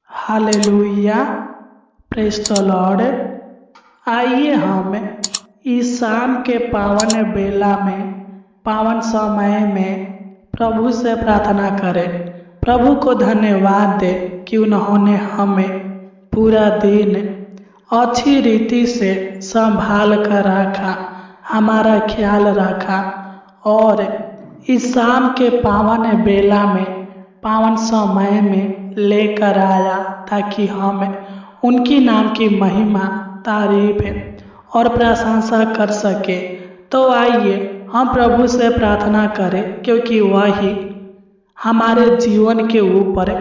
Hallelujah, praise the Lord. आइए हम इस शाम के पावन बेला में, पावन समय में प्रभु से प्रार्थना करें। प्रभु को धन्यवाद दें कि उन्होंने हमें पूरा दिन अच्छी रीति से संभाल कर रखा, हमारा ख्याल रखा और इस शाम के पावन बेला में, पावन समय में लेकर आया ताकि हम उनकी नाम की महिमा, तारीफ और प्रशंसा कर सके। तो आइए हम प्रभु से प्रार्थना करें, क्योंकि वही हमारे जीवन के ऊपर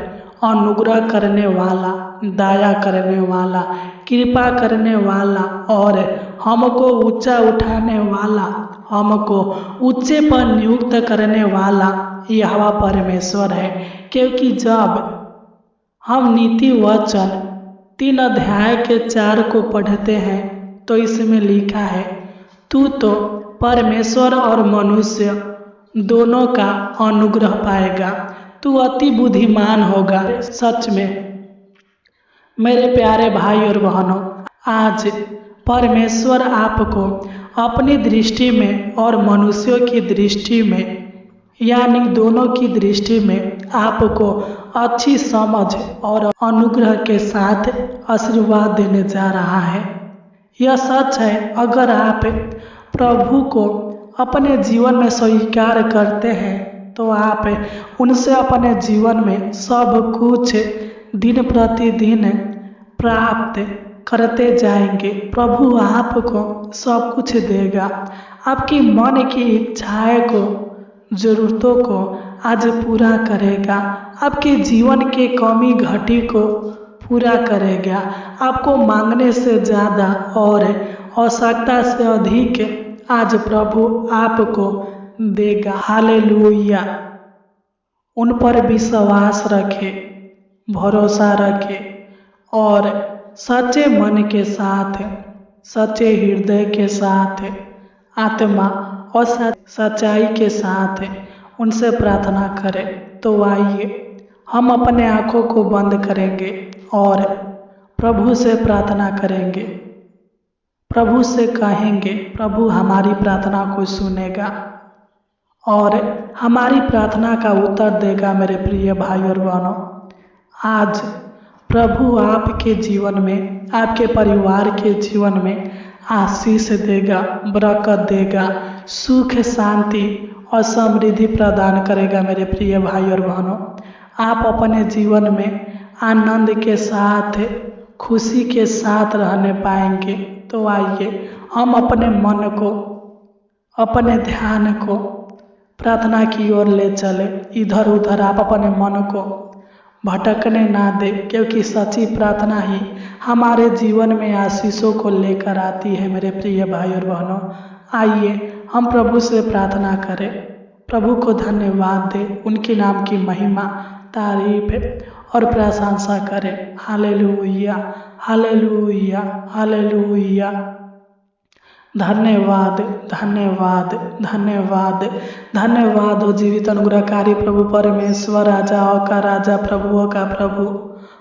अनुग्रह करने वाला, दया करने वाला, कृपा करने वाला और हमको ऊंचा उठाने वाला, हमको ऊंचे पर नियुक्त करने वाला यहोवा परमेश्वर है। क्योंकि जब हम नीति वचन 3 अध्याय के 4 को पढ़ते हैं तो इसमें लिखा है, तू तो परमेश्वर और मनुष्य दोनों का अनुग्रह पाएगा, तू अति बुद्धिमान होगा। सच में मेरे प्यारे भाई और बहनों, आज परमेश्वर आपको अपनी दृष्टि में और मनुष्यों की दृष्टि में, यानी दोनों की दृष्टि में आपको अच्छी समझ और अनुग्रह के साथ आशीर्वाद देने जा रहा है। यह सच है, अगर आप प्रभु को अपने जीवन में स्वीकार करते हैं तो आप उनसे अपने जीवन में सब कुछ दिन प्रतिदिन प्राप्त करते जाएंगे। प्रभु आपको सब कुछ देगा, आपकी मन की इच्छाएं को, जरूरतों को आज पूरा करेगा, आपके जीवन के कमी घटी को पूरा करेगा, आपको मांगने से ज़्यादा और आवश्यकता से अधिक आज प्रभु आपको देगा। हालेलुया। उन पर विश्वास रखें, भरोसा रखें और सच्चे मन के साथ, सच्चे हृदय के साथ, आत्मा और सच्चाई के साथ उनसे प्रार्थना करें। तो आइए हम अपने आँखों को बंद करेंगे और प्रभु से प्रार्थना करेंगे। प्रभु से कहेंगे, प्रभु हमारी प्रार्थना को सुनेगा और हमारी प्रार्थना का उत्तर देगा। मेरे प्रिय भाई और बहनों, आज प्रभु आपके जीवन में, आपके परिवार के जीवन में आशीष देगा, बरकत देगा, सुख, शांति और समृद्धि प्रदान करेगा। मेरे प्रिय भाई और बहनों, आप अपने जीवन में आनंद के साथ, खुशी के साथ रहने पाएंगे। तो आइए हम अपने मन को, अपने ध्यान को प्रार्थना की ओर ले चले। इधर उधर आप अपने मन को भटकने ना दे, क्योंकि सच्ची प्रार्थना ही हमारे जीवन में आशीषों को लेकर आती है। मेरे प्रिय भाई और बहनों, आइए हम प्रभु से प्रार्थना करें, प्रभु को धन्यवाद दें, उनके नाम की महिमा, तारीफ और प्रशंसा करें। Hallelujah, hallelujah, hallelujah. धन्यवाद, धन्यवाद, धन्यवाद, धन्यवाद हो जीवित अनुग्रहकारी प्रभु परमेश्वर, राजाओं का राजा, प्रभुओं का प्रभु।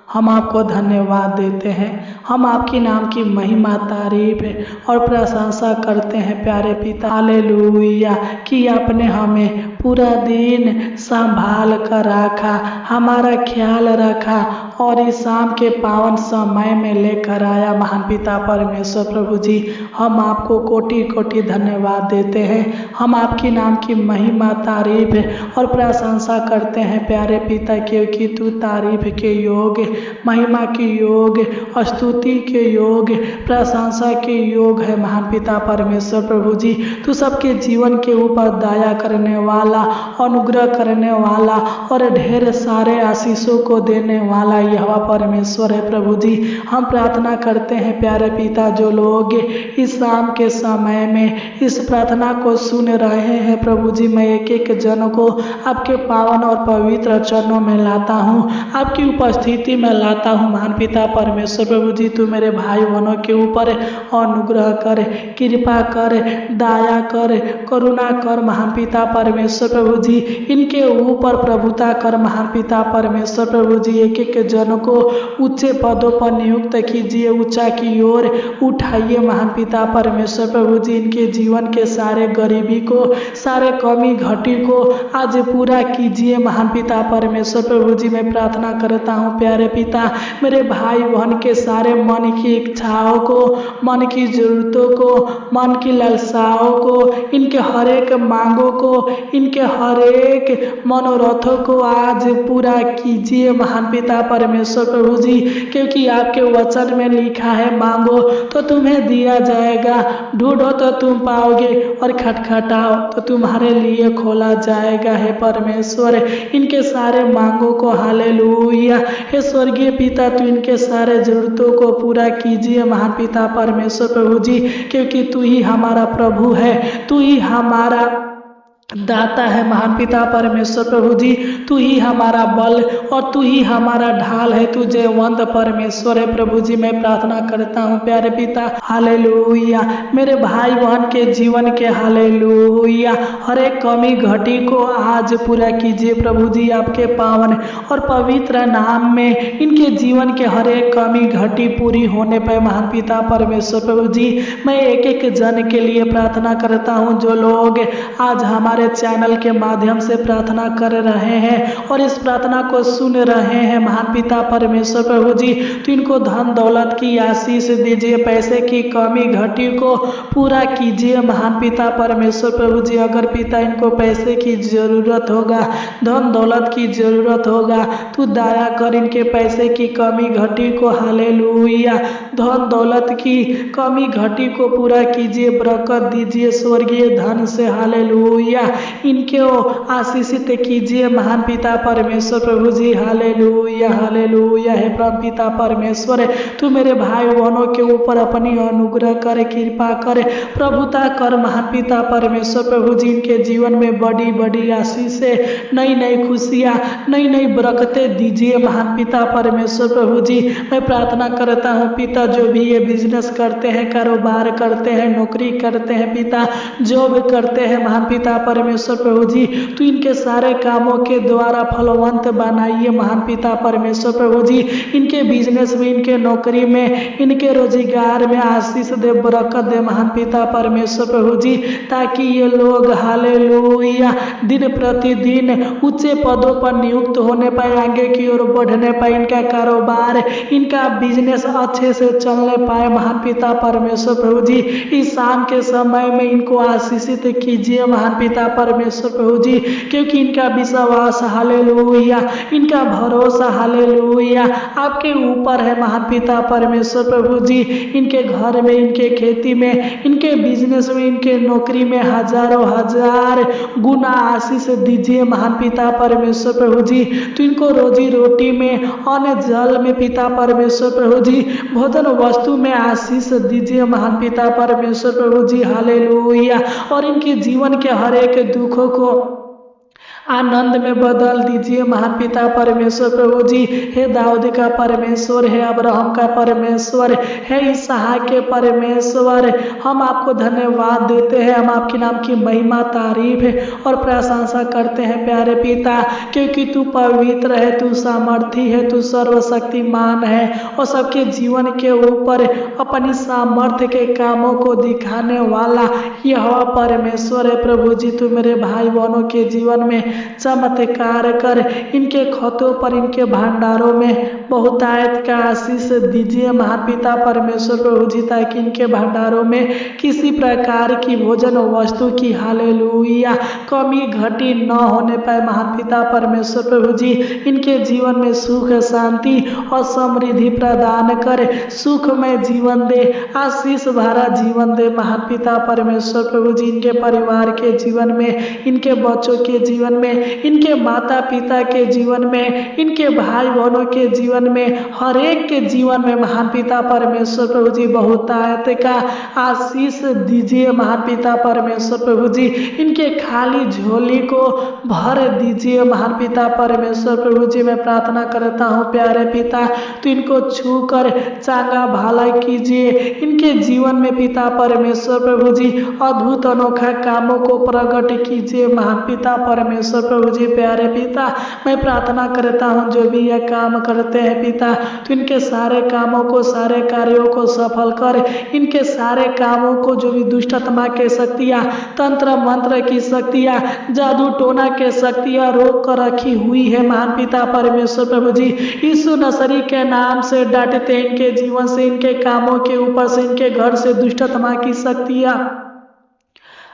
हम आपको धन्यवाद देते हैं, हम आपके नाम की महिमा, तारीफ और प्रशंसा करते हैं प्यारे पिता। हालेलुया कि आपने हमें पूरा दिन संभाल कर रखा, हमारा ख्याल रखा और इस शाम के पावन समय में लेकर आया। महान पिता परमेश्वर प्रभु जी, हम आपको कोटि कोटि धन्यवाद देते हैं। हम आपके नाम की महिमा, तारीफ और प्रशंसा करते हैं प्यारे पिता, क्योंकि तू तारीफ के योग, महिमा के योग, स्तुति के योग, प्रशंसा के योग है। महान पिता परमेश्वर प्रभु जी, तू सबके जीवन के ऊपर दया करने वाला, अनुग्रह करने वाला और ढेर सारे आशीषों को देने वाला यहोवा परमेश्वर है। प्रभु जी, हम प्रार्थना करते हैं प्यारे पिता, जो लोग इस शाम के समय में इस प्रार्थना को सुन रहे हैं प्रभु जी, मैं एक एक जन को आपके पावन और पवित्र चरणों में लाता हूँ, आपकी उपस्थिति मैं लाता हूँ महान पिता परमेश्वर प्रभु जी, तू मेरे भाई बहनों के ऊपर अनुग्रह कर, कृपा कर, दया कर, करुणा कर महान पिता परमेश्वर प्रभु जी। इनके ऊपर प्रभुता कर महान पिता परमेश्वर प्रभु जी। एक एक जन को ऊंचे पदों पर नियुक्त कीजिए, ऊंचा की ओर उठाइए महान पिता परमेश्वर प्रभु जी। इनके जीवन के सारे गरीबी को, सारे कमी घटी को आज पूरा कीजिए महान पिता परमेश्वर प्रभु जी। मैं प्रार्थना करता हूँ प्यारे पिता, मेरे भाई बहन के सारे मन की इच्छाओं को, मन की जरूरतों को, मन की लालसाओं को, इनके हर एक मांगों को, इनके हर एक मनोरथों को आज पूरा कीजिए महान पिता परमेश्वर प्रभु जी। क्योंकि आपके वचन में लिखा है, मांगो तो तुम्हें दिया जाएगा, ढूंढो तो तुम पाओगे, और खटखटाओ तो तुम्हारे लिए खोला जाएगा। हे परमेश्वर, इनके सारे मांगों को हालेलुया। हे स्वर्गीय पिता, तू इनके सारे जरूरतों को पूरा कीजिए महान पिता परमेश्वर प्रभु जी। क्योंकि तू ही हमारा प्रभु है, तू ही हमारा दाता है महान पिता परमेश्वर प्रभु जी। तू ही हमारा बल और तू ही हमारा ढाल है, तू जयवंत परमेश्वर है प्रभु जी। मैं प्रार्थना करता हूँ प्यारे पिता, हालेलुया, मेरे भाई बहन के जीवन के हालेलुया हर एक कमी घटी को आज पूरा कीजिए प्रभु जी। आपके पावन और पवित्र नाम में इनके जीवन के हर एक कमी घटी पूरी होने पर महान पिता परमेश्वर प्रभु जी। मैं एक एक जन के लिए प्रार्थना करता हूँ जो लोग आज हमारे चैनल के माध्यम से प्रार्थना कर रहे हैं और इस प्रार्थना को सुन रहे हैं महान पिता परमेश्वर प्रभु जी। तो इनको धन दौलत की आशीष दीजिए, पैसे की कमी घटी को पूरा कीजिए महान पिता परमेश्वर प्रभु जी। अगर पिता इनको पैसे की जरूरत होगा, धन दौलत की जरूरत होगा, तो दया कर इनके पैसे की कमी घटी को, हालेलुया, धन दौलत की कमी घटी को पूरा कीजिए, बरकत दीजिए स्वर्गीय धन से, हालेलुया, इनके आशीषित कीजिए महान पिता परमेश्वर प्रभु जी, हालेलुया हालेलुया। हे परम पिता परमेश्वर, तू मेरे भाई बहनों के ऊपर अपनी अनुग्रह करे, कृपा करे, प्रभुता कर महान पिता परमेश्वर प्रभु जी। इनके जीवन में बड़ी बड़ी आशीषें, नई नई खुशियाँ, नई नई बरकतें दीजिए महान पिता परमेश्वर प्रभु जी। मैं प्रार्थना करता हूँ पिता, जो भी ये बिजनेस करते हैं, कारोबार करते हैं, नौकरी करते हैं पिता, जॉब करते हैं महान पिता परमेश्वर प्रभु जी, तो इनके सारे कामों के द्वारा फलवंत बनाइए महान पिता परमेश्वर प्रभु जी। इनके बिजनेस में, इनके नौकरी में, इनके रोजगार में आशीष दे, बरकत दे महान पिता परमेश्वर प्रभु जी, ताकि ये लोग हालेलुया दिन प्रतिदिन ऊंचे पदों पर नियुक्त होने पाए, आगे की ओर बढ़ने पाए, इनका कारोबार, इनका बिजनेस अच्छे से चलने पाए महान पिता परमेश्वर प्रभु जी। इस शाम के समय में इनको आशीषित कीजिए महान पिता परमेश्वर प्रभु जी। क्योंकि इनका विश्वास, हालेलुया, इनका भरोसा, हालेलुया, आपके ऊपर है महान पिता परमेश्वर प्रभु जी। इनके घर में, इनके खेती में, इनके बिजनेस में, इनके नौकरी में हजारों हजार गुना आशीष दीजिए महान पिता परमेश्वर प्रभु जी। तो इनको रोजी रोटी में, अन्न जल में पिता परमेश्वर प्रभु जी, भोजन वस्तु में आशीष दीजिए महान पिता परमेश्वर प्रभु जी, हालेलुया। और इनके जीवन के हर एक दुखों को आनंद में बदल दीजिए महान पिता परमेश्वर प्रभु जी। हे दाऊद का परमेश्वर, हे अब्राहम का परमेश्वर, हे इसहाक के परमेश्वर, हम आपको धन्यवाद देते हैं, हम आपके नाम की महिमा, तारीफ और प्रशंसा करते हैं प्यारे पिता। क्योंकि तू पवित्र है, तू सामर्थी है, तू सर्वशक्तिमान है और सबके जीवन के ऊपर अपनी सामर्थ्य के कामों को दिखाने वाला यहोवा परमेश्वर है प्रभु जी। तू मेरे भाई बहनों के जीवन में चमत्कार कर, इनके खातों पर, इनके भंडारों में बहुतायत का आशीष दीजिए महान पिता परमेश्वर प्रभु जी, ताकि इनके भंडारों में किसी प्रकार की भोजन वस्तु की, हालेलुया, कमी घटी न होने पाए महान पिता परमेश्वर प्रभु जी। इनके जीवन में सुख, शांति और समृद्धि प्रदान करे, सुखमय जीवन दे, आशीष भरा जीवन दे महान पिता परमेश्वर प्रभु जी। इनके परिवार के जीवन में, इनके बच्चों के जीवन में, इनके माता पिता के जीवन में, इनके भाई बहनों के जीवन में, हर एक के जीवन में महान पिता परमेश्वर प्रभु जी बहुतायत का आशीष दीजिए। महान पिता परमेश्वर प्रभु जी इनके खाली झोली को भर दीजिए। महान पिता परमेश्वर प्रभु जी मैं प्रार्थना करता हूँ प्यारे पिता, तो इनको छू कर चांगा भाला कीजिए। इनके जीवन में पिता परमेश्वर प्रभु जी अद्भुत अनोखा कामों को प्रकट कीजिए। महान पिता परमेश्वर प्रभु जी प्यारे पिता मैं प्रार्थना करता हूँ जो भी यह काम करते हैं पिता, तो इनके सारे कामों को, सारे कार्यों को सफल कर, इनके सारे कामों को जो भी दुष्ट आत्मा के शक्तियाँ, तंत्र मंत्र की शक्तियाँ, जादू टोना के शक्तियाँ रोक कर रखी हुई है महान पिता परमेश्वर प्रभु जी यीशु नसरी के नाम से डांटते हैं। इनके जीवन से, इनके कामों के ऊपर से, इनके घर से दुष्ट आत्मा की शक्तियाँ,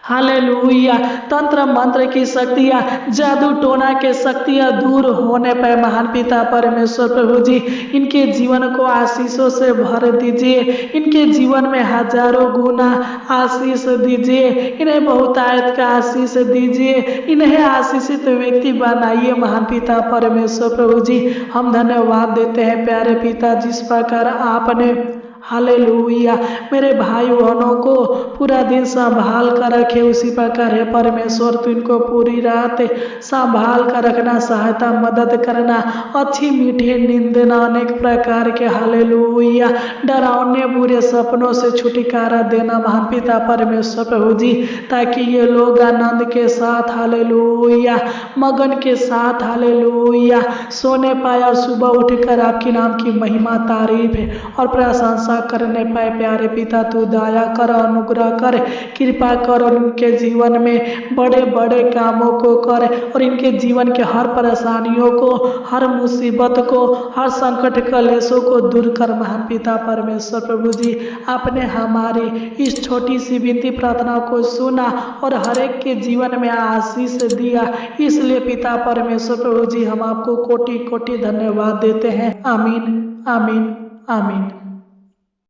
हालेलुया, तंत्र मंत्र की शक्तियाँ, जादू टोना के शक्तियाँ दूर होने पर महान पिता परमेश्वर प्रभु जी इनके जीवन को आशीषों से भर दीजिए। इनके जीवन में हजारों गुना आशीष दीजिए। इन्हें बहुतायत का आशीष दीजिए। इन्हें आशीषित व्यक्ति बनाइए महान पिता परमेश्वर प्रभु जी। हम धन्यवाद देते हैं प्यारे पिता, जिस प्रकार आपने हालेलुया मेरे भाई बहनों को पूरा दिन संभाल कर रखे, उसी प्रकार है परमेश्वर तू इनको पूरी रात संभाल कर रखना, सहायता मदद करना, अच्छी मीठी नींद देना, अनेक प्रकार के हालेलुया डरावने बुरे सपनों से छुटकारा देना महान पिता परमेश्वर प्रभु जी, ताकि ये लोग आनंद के साथ हालेलुया, मगन के साथ हालेलुया सोने पाए और सुबह उठकर आपके नाम की महिमा, तारीफ और प्रशंसा करने पाए। प्यारे पिता तू दया कर, अनुग्रह कर, कृपा कर और उनके जीवन में बड़े बड़े कामों को कर और इनके जीवन के हर परेशानियों को, हर मुसीबत को, हर संकट कलेशों को दूर कर महान पिता परमेश्वर प्रभु जी। आपने हमारी इस छोटी सी विनती प्रार्थना को सुना और हर एक के जीवन में आशीष दिया, इसलिए पिता परमेश्वर प्रभु जी हम आपको कोटि कोटि धन्यवाद देते हैं। आमीन, आमीन, आमीन।